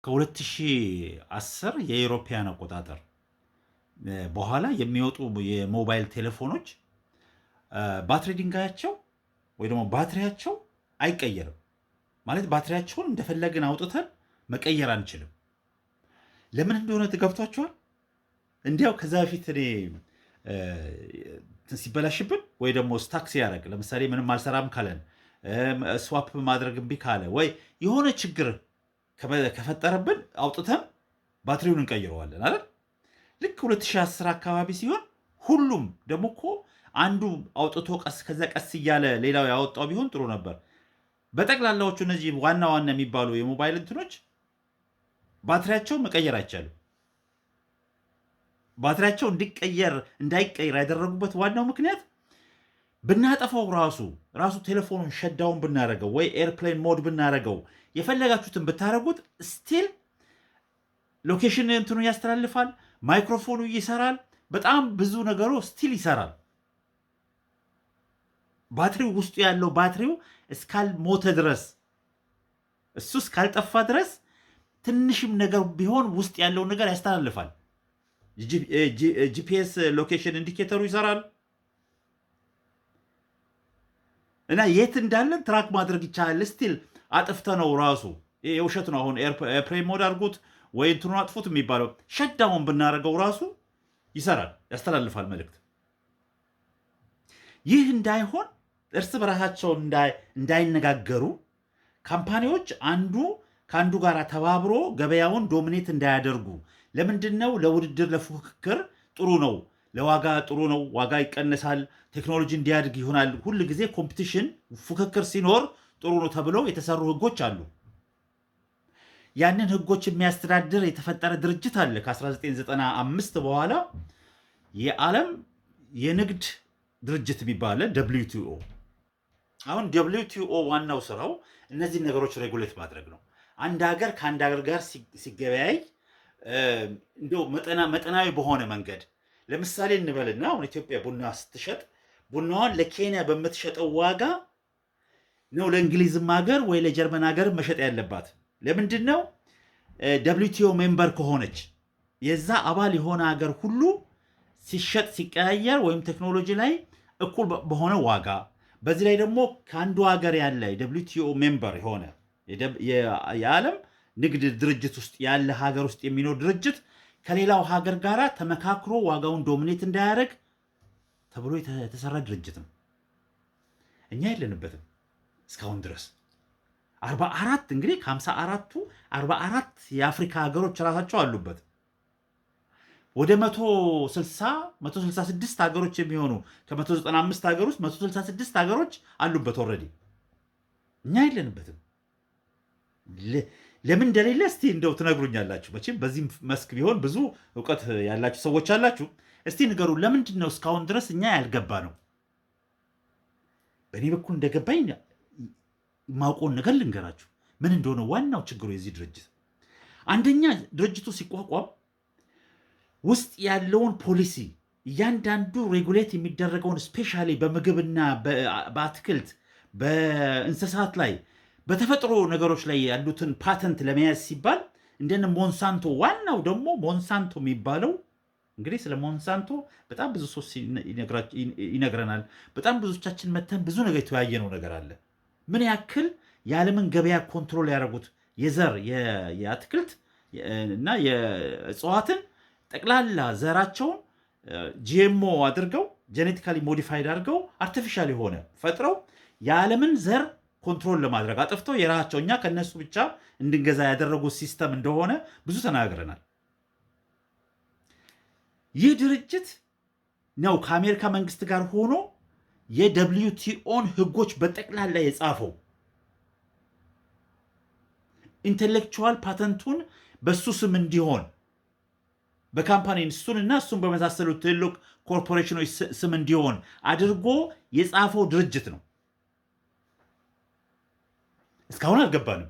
ከ2010 የአውሮፓውያን አቆጣጠር በኋላ የሚወጡ የሞባይል ቴሌፎኖች ባትሪ ድንጋያቸው ወይ ደግሞ ባትሪያቸው አይቀየርም። ማለት ባትሪያቸውን እንደፈለግን አውጥተን መቀየር አንችልም። ለምን እንደሆነ ትገብቷቸዋል? እንዲያው ከዛ በፊት እኔ ሲበላሽብን ወይ ደግሞ ስታክ ሲያደርግ ለምሳሌ ምንም አልሰራም ካለን ስዋፕ ማድረግ እምቢ ካለ ወይ የሆነ ችግር ከፈጠረብን አውጥተን ባትሪውን እንቀይረዋለን አይደል? ልክ 2010 አካባቢ ሲሆን ሁሉም ደግሞ እኮ አንዱ አውጥቶ ከዛ ቀስ እያለ ሌላው ያወጣው ቢሆን ጥሩ ነበር። በጠቅላላዎቹ እነዚህ ዋና ዋና የሚባሉ የሞባይል እንትኖች ባትሪያቸው መቀየር አይቻልም። ባትሪያቸው እንዳይቀየር ያደረጉበት ዋናው ምክንያት ብናጠፋው ራሱ ቴሌፎኑን ሸዳውን ብናደረገው ወይ ኤርፕሌን ሞድ ብናደረገው የፈለጋችሁትን ብታደረጉት ስቲል ሎኬሽን እንትኑ ያስተላልፋል፣ ማይክሮፎኑ ይሰራል፣ በጣም ብዙ ነገሩ ስቲል ይሰራል። ባትሪው ውስጡ ያለው ባትሪው እስካልሞተ ድረስ እሱ እስካልጠፋ ድረስ ትንሽም ነገር ቢሆን ውስጥ ያለውን ነገር ያስተላልፋል። ጂፒኤስ ሎኬሽን ኢንዲኬተሩ ይሰራል እና የት እንዳለን ትራክ ማድረግ ይቻላል። ስቲል አጥፍተ ነው ራሱ የውሸት ነው። አሁን ኤርፕሌን ሞድ አድርጉት ወይ እንትኑ አጥፉት የሚባለው ሸዳውን ብናደርገው ራሱ ይሰራል፣ ያስተላልፋል መልእክት። ይህ እንዳይሆን እርስ በራሳቸው እንዳይነጋገሩ ካምፓኒዎች አንዱ ከአንዱ ጋር ተባብሮ ገበያውን ዶሚኔት እንዳያደርጉ። ለምንድን ነው? ለውድድር ለፉክክር ጥሩ ነው፣ ለዋጋ ጥሩ ነው፣ ዋጋ ይቀነሳል፣ ቴክኖሎጂ እንዲያድግ ይሆናል። ሁል ጊዜ ኮምፒቲሽን ፉክክር ሲኖር ጥሩ ነው ተብለው የተሰሩ ህጎች አሉ። ያንን ህጎች የሚያስተዳድር የተፈጠረ ድርጅት አለ። ከ1995 በኋላ የዓለም የንግድ ድርጅት የሚባለ WTO። አሁን WTO ዋናው ስራው እነዚህ ነገሮች ሬጉሌት ማድረግ ነው። አንድ ሀገር ከአንድ ሀገር ጋር ሲገበያይ እንደው መጠናዊ በሆነ መንገድ ለምሳሌ እንበልና አሁን ኢትዮጵያ ቡና ስትሸጥ ቡናዋን ለኬንያ በምትሸጠው ዋጋ ነው ለእንግሊዝም ሀገር ወይ ለጀርመን ሀገር መሸጥ ያለባት። ለምንድን ነው? WTO ሜምበር ከሆነች የዛ አባል የሆነ ሀገር ሁሉ ሲሸጥ ሲቀያየር ወይም ቴክኖሎጂ ላይ እኩል በሆነ ዋጋ፣ በዚህ ላይ ደግሞ ከአንዱ ሀገር ያለ WTO ሜምበር የሆነ የዓለም ንግድ ድርጅት ውስጥ ያለ ሀገር ውስጥ የሚኖር ድርጅት ከሌላው ሀገር ጋር ተመካክሮ ዋጋውን ዶሚኔት እንዳያደርግ ተብሎ የተሰራ ድርጅት ነው። እኛ የለንበትም እስካሁን ድረስ 44 እንግዲህ ከ54ቱ 44 የአፍሪካ ሀገሮች ራሳቸው አሉበት። ወደ 166 ሀገሮች የሚሆኑ ከ195 ሀገር ውስጥ 166 ሀገሮች አሉበት ኦልሬዲ። እኛ የለንበትም። ለምን እንደሌለ እስቲ እንደው ትነግሩኛላችሁ። መቼም በዚህ መስክ ቢሆን ብዙ እውቀት ያላችሁ ሰዎች አላችሁ። እስቲ ንገሩ፣ ለምንድን ነው እስካሁን ድረስ እኛ ያልገባ ነው? በእኔ በኩል እንደገባኝ ማውቀውን ነገር ልንገራችሁ ምን እንደሆነ። ዋናው ችግሩ የዚህ ድርጅት አንደኛ ድርጅቱ ሲቋቋም ውስጥ ያለውን ፖሊሲ እያንዳንዱ ሬጉሌት የሚደረገውን ስፔሻሊ በምግብና በአትክልት በእንስሳት ላይ በተፈጥሮ ነገሮች ላይ ያሉትን ፓተንት ለመያዝ ሲባል እንደነ ሞንሳንቶ፣ ዋናው ደግሞ ሞንሳንቶ የሚባለው እንግዲህ ስለ ሞንሳንቶ በጣም ብዙ ሰው ይነግረናል። በጣም ብዙዎቻችን መተን ብዙ ነገር የተወያየነው ነገር አለ። ምን ያክል የዓለምን ገበያ ኮንትሮል ያደረጉት የዘር የአትክልት እና የእጽዋትን ጠቅላላ ዘራቸውን GMO አድርገው ጄኔቲካሊ ሞዲፋይድ አድርገው አርቲፊሻል የሆነ ፈጥረው የዓለምን ዘር ኮንትሮል ለማድረግ አጥፍተው የራሳቸው እኛ ከነሱ ብቻ እንድንገዛ ያደረጉት ሲስተም እንደሆነ ብዙ ተናግረናል። ይህ ድርጅት ነው ከአሜሪካ መንግስት ጋር ሆኖ የWTOን ህጎች በጠቅላላ የጻፈው። ኢንቴሌክቹዋል ፓተንቱን በሱ ስም እንዲሆን በካምፓኒ እሱንና እሱን በመሳሰሉት ትልቅ ኮርፖሬሽኖች ስም እንዲሆን አድርጎ የጻፈው ድርጅት ነው። እስካሁን አልገባንም።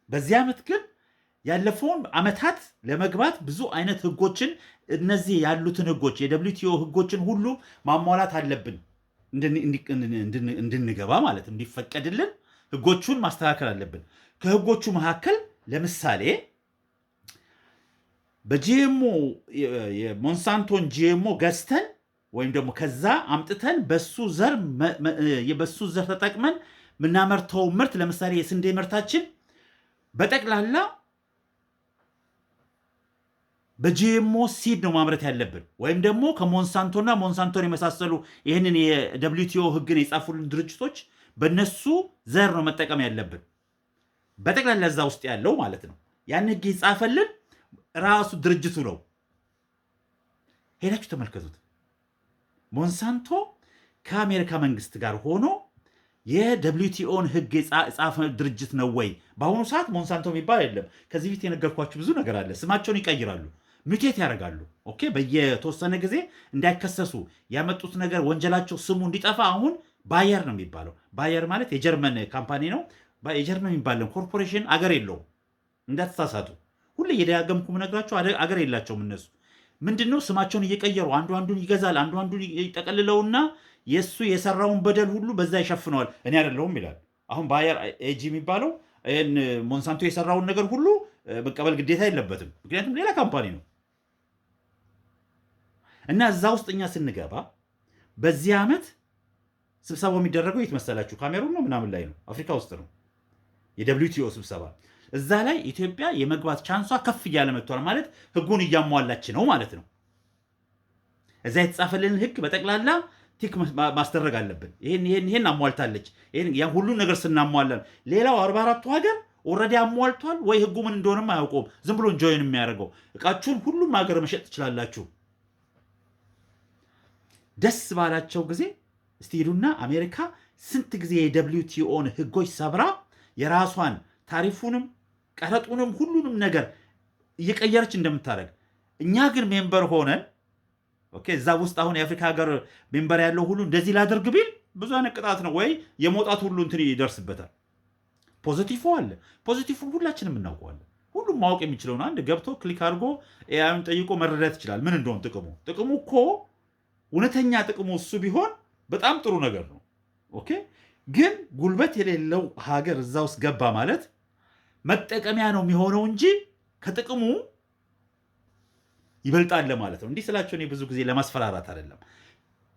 በዚህ ዓመት ግን ያለፈውን ዓመታት ለመግባት ብዙ አይነት ህጎችን እነዚህ ያሉትን ህጎች የWTO ህጎችን ሁሉ ማሟላት አለብን እንድንገባ ማለት እንዲፈቀድልን ህጎቹን ማስተካከል አለብን። ከህጎቹ መካከል ለምሳሌ በጂኤምኦ የሞንሳንቶን ጂኤምኦ ገዝተን ወይም ደግሞ ከዛ አምጥተን በሱ ዘር ተጠቅመን የምናመርተው ምርት ለምሳሌ የስንዴ ምርታችን በጠቅላላ በጂኤምኦ ሲድ ነው ማምረት ያለብን። ወይም ደግሞ ከሞንሳንቶና ሞንሳንቶን የመሳሰሉ ይህንን የደብሊውቲኦ ህግን የጻፉልን ድርጅቶች በነሱ ዘር ነው መጠቀም ያለብን፣ በጠቅላላ እዛ ውስጥ ያለው ማለት ነው። ያን ህግ የጻፈልን ራሱ ድርጅቱ ነው። ሄዳችሁ ተመልከቱት። ሞንሳንቶ ከአሜሪካ መንግስት ጋር ሆኖ የደብሊውቲኦን ህግ የጻፈ ድርጅት ነው ወይ? በአሁኑ ሰዓት ሞንሳንቶ የሚባል የለም። ከዚህ ፊት የነገርኳችሁ ብዙ ነገር አለ። ስማቸውን ይቀይራሉ፣ ሚውቴት ያደርጋሉ። ኦኬ፣ በየተወሰነ ጊዜ እንዳይከሰሱ ያመጡት ነገር ወንጀላቸው ስሙ እንዲጠፋ አሁን ባየር ነው የሚባለው። ባየር ማለት የጀርመን ካምፓኒ ነው። የጀርመን የሚባለን ኮርፖሬሽን አገር የለውም፣ እንዳትሳሳቱ። ሁሌ እየደጋገምኩ የምነግራቸው አገር የላቸውም እነሱ። ምንድን ነው ስማቸውን እየቀየሩ አንዱ አንዱን ይገዛል፣ አንዱ አንዱን ይጠቀልለውና የእሱ የሰራውን በደል ሁሉ በዛ ይሸፍነዋል። እኔ አይደለሁም ይላል። አሁን ባየር ኤጂ የሚባለው ይህን ሞንሳንቶ የሰራውን ነገር ሁሉ መቀበል ግዴታ የለበትም፣ ምክንያቱም ሌላ ካምፓኒ ነው። እና እዛ ውስጥ እኛ ስንገባ በዚህ ዓመት ስብሰባው የሚደረገው የት መሰላችሁ? ካሜሩን ነው ምናምን ላይ ነው፣ አፍሪካ ውስጥ ነው የደብሊውቲኦ ስብሰባ። እዛ ላይ ኢትዮጵያ የመግባት ቻንሷ ከፍ እያለ መጥቷል። ማለት ህጉን እያሟላች ነው ማለት ነው። እዛ የተጻፈልን ህግ በጠቅላላ ቲክ ማስደረግ አለብን። ይሄን አሟልታለች። ሁሉ ነገር ስናሟላል ሌላው 44ቱ ሀገር ኦልሬዲ አሟልቷል ወይ ህጉ ምን እንደሆነም አያውቀውም። ዝም ብሎ ጆይን የሚያደርገው እቃችሁን ሁሉም ሀገር መሸጥ ትችላላችሁ። ደስ ባላቸው ጊዜ እስቲ ሄዱና አሜሪካ ስንት ጊዜ የደብሊውቲኦን ህጎች ሰብራ የራሷን ታሪፉንም ቀረጡንም ሁሉንም ነገር እየቀየረች እንደምታደርግ እኛ ግን ሜምበር ሆነን እዛ ውስጥ አሁን የአፍሪካ ሀገር ሜምበር ያለው ሁሉ እንደዚህ ላደርግ ቢል ብዙ አይነት ቅጣት ነው ወይ የመውጣት ሁሉ እንትን ይደርስበታል። ፖዚቲቭ አለ። ፖዚቲቭ ሁላችንም እናውቀዋለን። ሁሉም ማወቅ የሚችለው ነው። አንድ ገብቶ ክሊክ አድርጎ ኤአይን ጠይቆ መረዳት ይችላል ምን እንደሆነ ጥቅሙ እኮ እውነተኛ ጥቅሙ እሱ ቢሆን በጣም ጥሩ ነገር ነው። ኦኬ፣ ግን ጉልበት የሌለው ሀገር እዛ ውስጥ ገባ ማለት መጠቀሚያ ነው የሚሆነው እንጂ ከጥቅሙ ይበልጣል ማለት ነው። እንዲህ ስላቸው እኔ ብዙ ጊዜ ለማስፈራራት አይደለም፣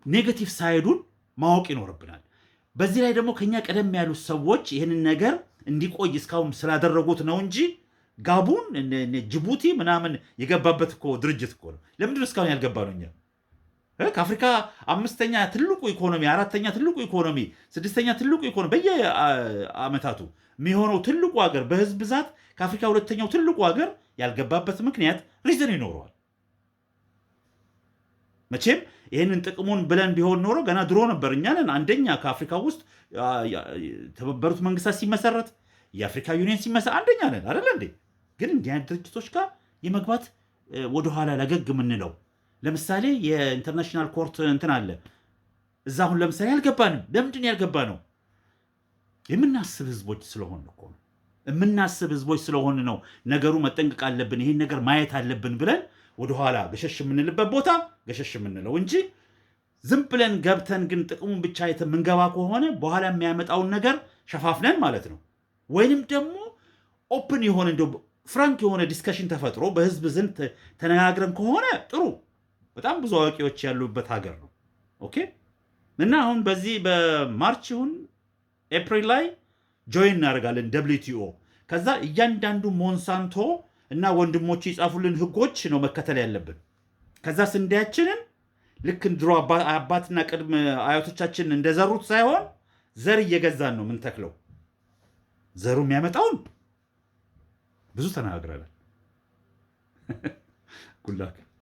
ኔጌቲቭ ሳይዱን ማወቅ ይኖርብናል። በዚህ ላይ ደግሞ ከኛ ቀደም ያሉት ሰዎች ይህንን ነገር እንዲቆይ እስካሁን ስላደረጉት ነው እንጂ ጋቡን ጅቡቲ ምናምን የገባበት እኮ ድርጅት እኮ ነው። ለምንድን እስካሁን ያልገባ ነው? እኛ ከአፍሪካ 5ኛ ትልቁ ኢኮኖሚ፣ 4ኛ ትልቁ ኢኮኖሚ፣ 6ኛ ትልቁ ኢኮኖሚ በየአመታቱ የሚሆነው ትልቁ ሀገር በህዝብ ብዛት ከአፍሪካ 2ኛው ትልቁ ሀገር ያልገባበት ምክንያት ሪዝን ይኖረዋል። መቼም ይህንን ጥቅሙን ብለን ቢሆን ኖሮ ገና ድሮ ነበር። እኛ ነን አንደኛ ከአፍሪካ ውስጥ የተባበሩት መንግስታት ሲመሰረት የአፍሪካ ዩኒየን ሲመሰረት አንደኛ ነን አይደለ እንዴ? ግን እንዲህ አይነት ድርጅቶች ጋር የመግባት ወደኋላ ለገግ የምንለው ለምሳሌ የኢንተርናሽናል ኮርት እንትን አለ እዛ። አሁን ለምሳሌ ያልገባንም ለምንድን ያልገባ ነው? የምናስብ ህዝቦች ስለሆን እኮ ነው። የምናስብ ህዝቦች ስለሆን ነው ነገሩ መጠንቀቅ አለብን፣ ይህን ነገር ማየት አለብን ብለን ወደኋላ ገሸሽ የምንልበት ቦታ ገሸሽ የምንለው እንጂ ዝም ብለን ገብተን ግን ጥቅሙን ብቻ የምንገባ ከሆነ በኋላ የሚያመጣውን ነገር ሸፋፍነን ማለት ነው። ወይንም ደግሞ ኦፕን የሆነ እንደው ፍራንክ የሆነ ዲስከሽን ተፈጥሮ በህዝብ ዘንድ ተነጋግረን ከሆነ ጥሩ፣ በጣም ብዙ አዋቂዎች ያሉበት ሀገር ነው። ኦኬ። እና አሁን በዚህ በማርች ይሁን ኤፕሪል ላይ ጆይን እናደርጋለን ደብሊውቲኦ። ከዛ እያንዳንዱ ሞንሳንቶ እና ወንድሞቹ የጻፉልን ህጎች ነው መከተል ያለብን። ከዛ ስንዴያችንን ልክ ድሮ አባትና ቅድመ አያቶቻችን እንደዘሩት ሳይሆን ዘር እየገዛን ነው ምንተክለው። ዘሩ የሚያመጣውን ብዙ ተናግረናል። ጉላክ